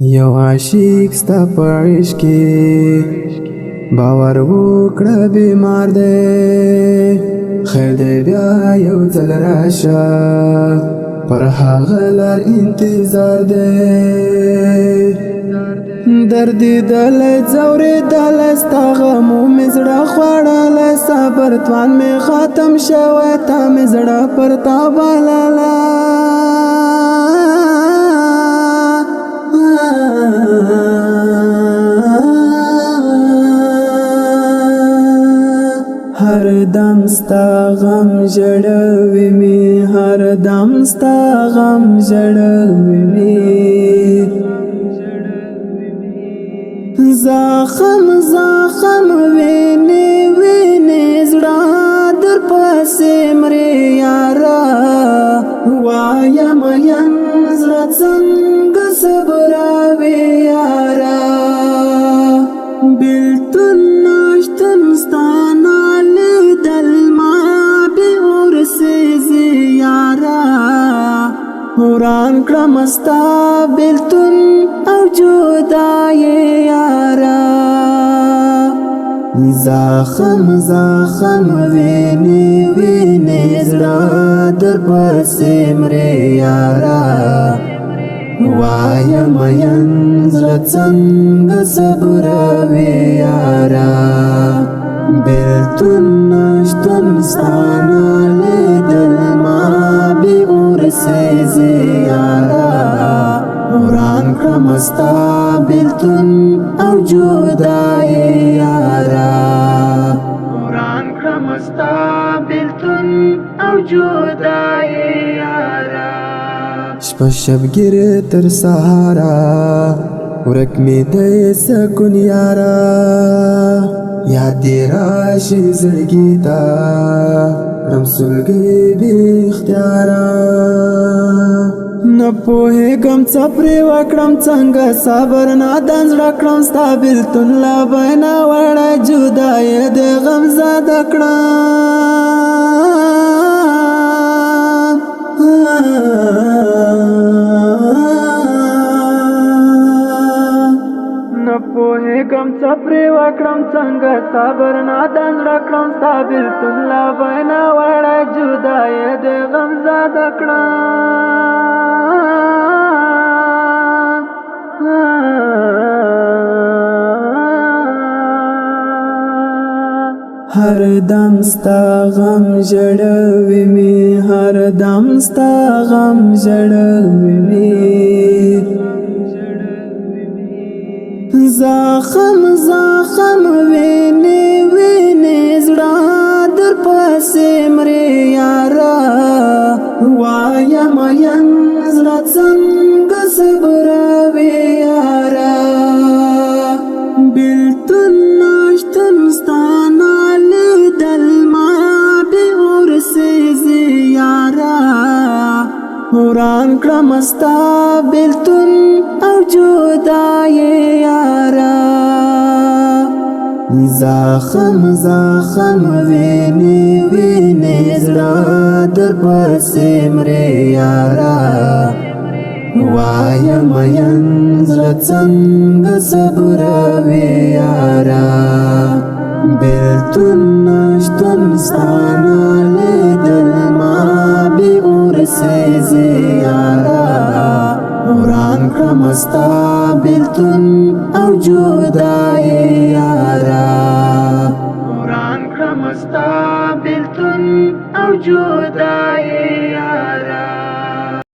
یو عاشق ستا په عشق کې باور وکړه بیمار دی خیر دی بیا یو ځل راشه پر هغه لار انتظار دی درد دلی ځورېدلی ستا غمو مې زړه خوړلی صبر توان مې ختم شوی تا مې زړه پر تا بللی هر دم ستا غم ژړوي مې هر دم ستا غم ژړوي مې زخم زخم وینې وینې زړه در پسې مرې یاره وایم یم زړه څنګه صبروي یاره بېلتون نشتون ستا نه لیدل ما بې ورسېږي یاره وران کړم ستا بېلتون او جدایي یاره زخم زخم وینې وینې زړه در پسې مرې یاره وایم یم زړه څنګه صبروي یاره بېلتون نشتون ستا نه لیدل ما بې ورسېږي یاره وران کړم ستا بېلتون او جدایي یاره وران کړم ستا بېلتون او جدایي یاره شپه شبګیره تر سهاره ورک مې دی سکون یاره یاد دې راشي زړګي ته کړم سلګۍ بې اختیاره نه پوهېږم څه پرې وکړم څنګه صبر نادان زړه کړم ستا بېلتون له بینا وړی جدایي د غم زده کړم نه پوهېږم څه پرې وکړم څنګه صبر نادان زړه کړم ستا بېلتون له بینا وړی جدایي د غم زده کړم هر دم ستا غم ژړوي مې هر دم ستا غم ژړوي مې زخم زخم وینې وینې زړه در پسې مرې یاره وایم یم زړه څنګه صبروي یاره بېلتون نشتون ستا نه لیدل ما بې ورسېږي یاره وران کړم ستا بېلتون او جدایي یاره زخم زخم وینې وینې زړه در پسې مرې یاره وایم یم زړه څنګه صبروي یاره بېلتون نشتون ستا نه لیدل ما بې ورسېږي یاره وران کړم ستا بېلتون او جدایي یاره وران کړم ستا بېلتون او جدایي